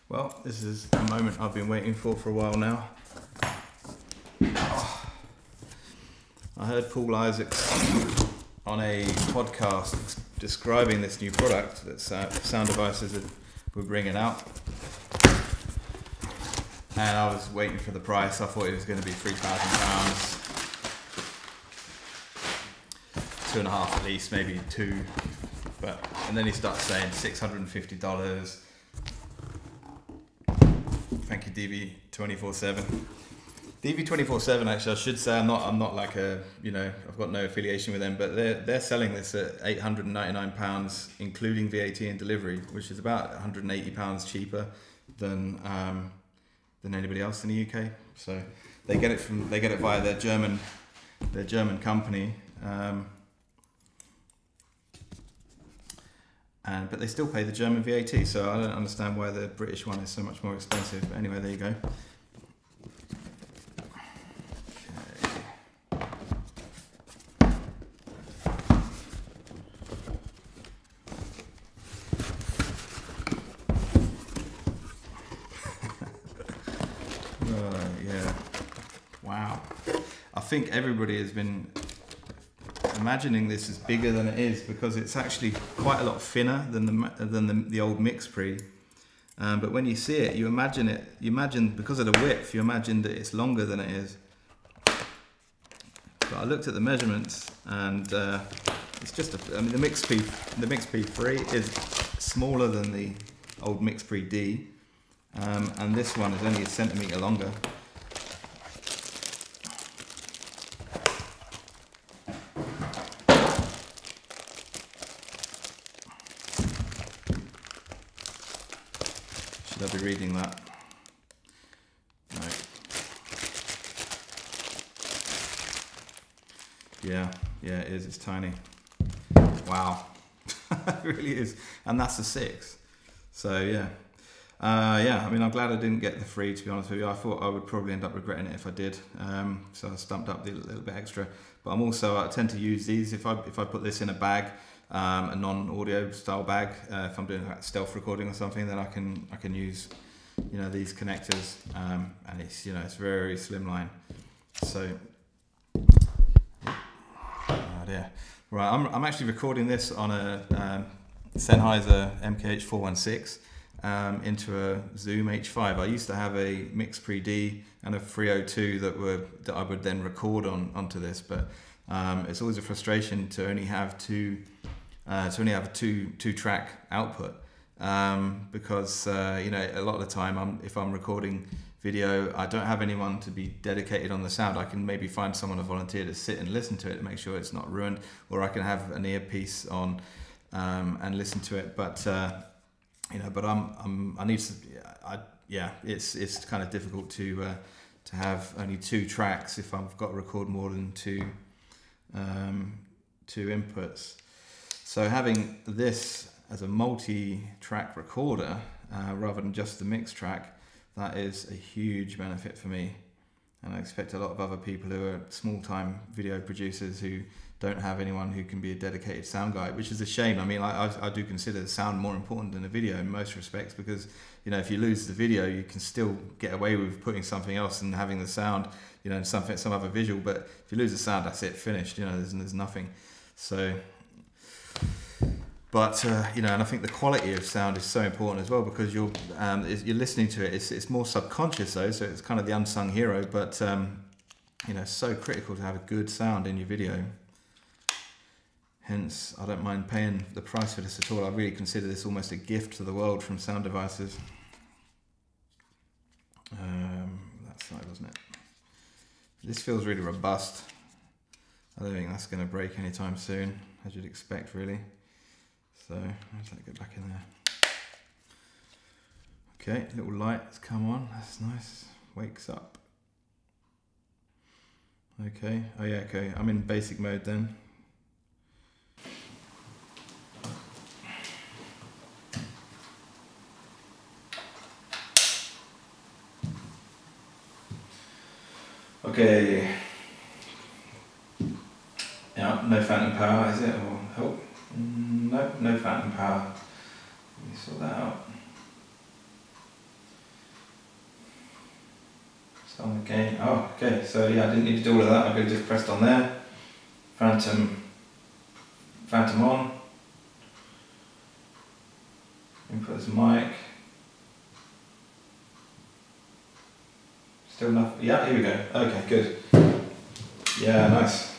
Well, this is a moment I've been waiting for a while now. Oh, I heard Paul Isaacs on a podcast describing this new product that Sound Devices were bringing out. And I was waiting for the price. I thought it was going to be £3,000, 2.5 at least, maybe 2. And then he starts saying $650. Thank you, DV247. DV247, actually, I should say I'm not like a, I've got no affiliation with them, but they're selling this at £899, including VAT and delivery, which is about £180 cheaper than anybody else in the UK. So they get it via their German company, but they still pay the German VAT. So I don't understand why the British one is so much more expensive. But anyway, there you go. Yeah. Wow. I think everybody has been imagining this is bigger than it is because it's actually quite a lot thinner than the old Mixpre. But when you see it, you imagine because of the width, you imagine that it's longer than it is. But I looked at the measurements, and it's just the Mixpre 3 is smaller than the old Mixpre D, and this one is only a centimetre longer. Should I be reading that? No. Yeah, it is. It's tiny. Wow. It really is. And that's a 6. So yeah. I mean, I'm glad I didn't get the 3, to be honest with you. I thought I would probably end up regretting it if I did. So I stumped up a little bit extra. But I tend to use these if I put this in a bag, a non-audio style bag. If I'm doing like stealth recording or something, then I can use these connectors, and it's it's very slimline. So right, I'm actually recording this on a Sennheiser MKH416 into a Zoom H5. I used to have a Mixpre D and a 302 that I would then record onto this, but it's always a frustration to only have two track output, because a lot of the time if I'm recording video, I don't have anyone to be dedicated on the sound. I can maybe find someone to volunteer to sit and listen to it to make sure it's not ruined, or I can have an earpiece on and listen to it. But it's kind of difficult to have only 2 tracks if I've got to record more than two inputs. So having this as a multi-track recorder rather than just the mix track, that is a huge benefit for me. And I expect a lot of other people who are small-time video producers who don't have anyone who can be a dedicated sound guy, which is a shame. I mean, I do consider the sound more important than the video in most respects, because if you lose the video, you can still get away with putting something else and having the sound, some other visual. But if you lose the sound, that's it, finished. There's nothing. So. But and I think the quality of sound is so important as well, because you're listening to it. It's more subconscious though, so it's kind of the unsung hero. But so critical to have a good sound in your video. Hence, I don't mind paying the price for this at all. I really consider this almost a gift to the world from Sound Devices. That side, wasn't it? This feels really robust. I don't think that's going to break anytime soon, as you'd expect, really. So let's let it get back in there. Okay, little lights come on. That's nice. Wakes up. Okay. Oh yeah. Okay. I'm in basic mode then. Okay. Yeah. No phantom power, is it? Or help? No phantom power. Let me sort that out. On the gain. Oh, okay. So yeah, I didn't need to do all of that. I could have just pressed on there. Phantom on. Input as mic. Still enough. Yeah, here we go. Okay, good. Yeah, nice.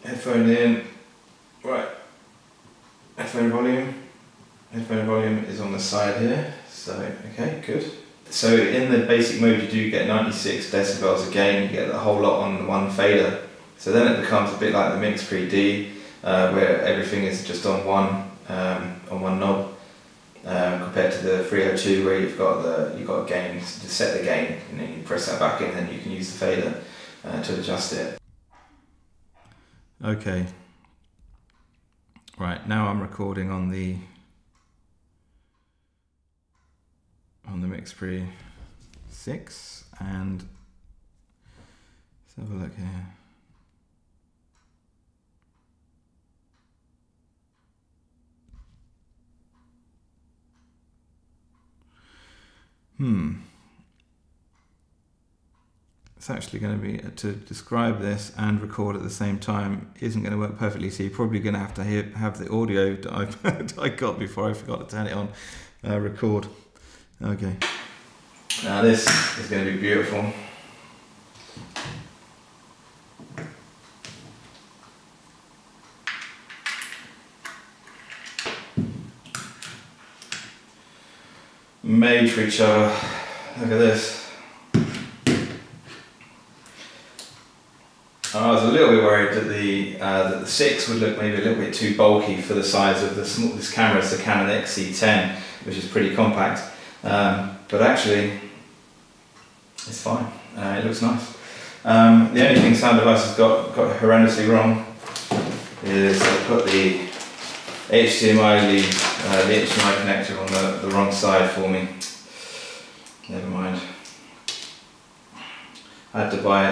Headphone in. Right. Headphone volume. Headphone volume is on the side here, so okay, good. So in the basic mode you do get 96 decibels again, you get the whole lot on one fader. So then it becomes a bit like the Mixpre D, where everything is just on one knob, compared to the 302 where you've got a gain to set the gain, and then you press that back in, and then you can use the fader to adjust it. Okay. Right, now I'm recording on the Mixpre 6, and let's have a look here. It's actually going to be, to describe this and record at the same time isn't going to work perfectly, so you're probably going to have the audio that I got before I forgot to turn it on, record. Okay. Now this is going to be beautiful. Made for each other. Look at this. I was a little bit worried that the 6 would look maybe a little bit too bulky for the size of this camera. It's the Canon XC10, which is pretty compact, but actually it's fine. It looks nice. The only thing Sound Devices got horrendously wrong is they put the HDMI lead, the HDMI connector on the wrong side for me. Never mind. I had to buy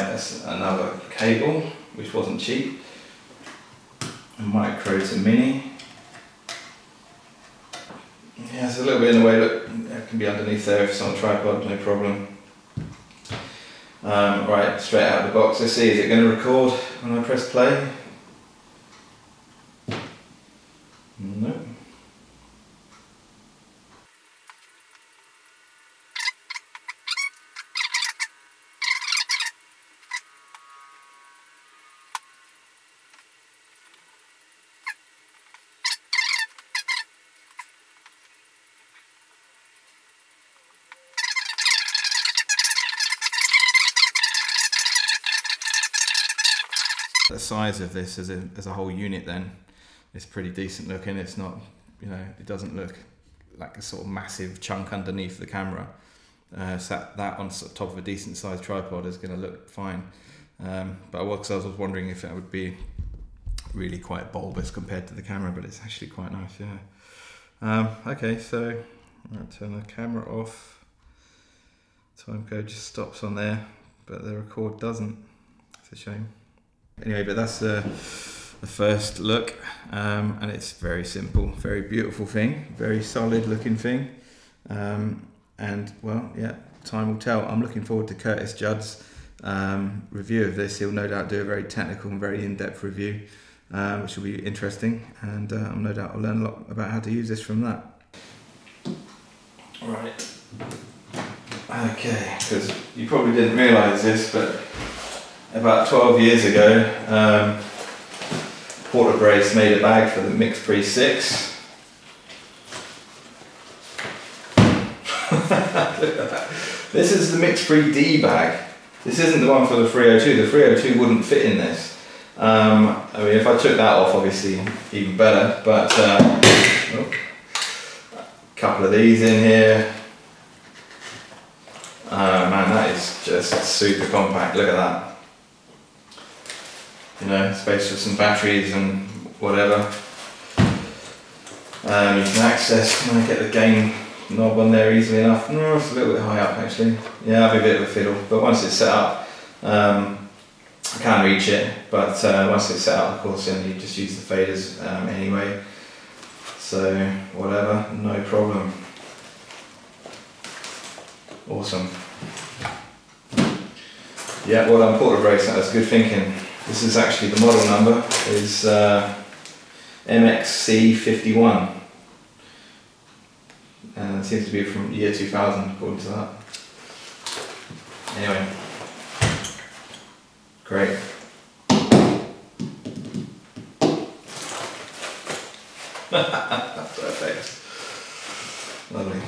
another cable, which wasn't cheap. A micro to mini. Yeah, it's a little bit in the way. Look, it can be underneath there if it's on a tripod, no problem. Right, straight out of the box. Let's see, is it going to record when I press play? No. The size of this as a whole unit then is pretty decent looking. It's not, you know, it doesn't look like a sort of massive chunk underneath the camera. So that on top of a decent sized tripod is going to look fine. But I was wondering if it would be really quite bulbous compared to the camera, but it's actually quite nice, yeah. Okay, so I'll turn the camera off. Timecode just stops on there, but the record doesn't. It's a shame. Anyway, but that's the first look, and it's very simple, very beautiful thing, very solid looking thing, and well, yeah, time will tell. I'm looking forward to Curtis Judd's review of this. He'll no doubt do a very technical and very in-depth review, which will be interesting, and no doubt I'll learn a lot about how to use this from that. Right. Okay, because you probably didn't realise this, but about 12 years ago, Porter Brace made a bag for the Mixpre 6. Look at that. This is the Mixpre D bag. This isn't the one for the 302. The 302 wouldn't fit in this. I mean, if I took that off, obviously even better, but a couple of these in here. Man, that is just super compact. Look at that. You know, space for some batteries and whatever. You can access, can I get the gain knob on there easily enough? No, it's a little bit high up actually. Yeah, I'll be a bit of a fiddle, but once it's set up, I can reach it, but once it's set up, of course, then you just use the faders anyway. So whatever, no problem. Awesome. Yeah, well done, Porter Brace, that was good thinking. This is actually, the model number is MXC51. And it seems to be from year 2000 according to that. Anyway, great. Perfect. Lovely.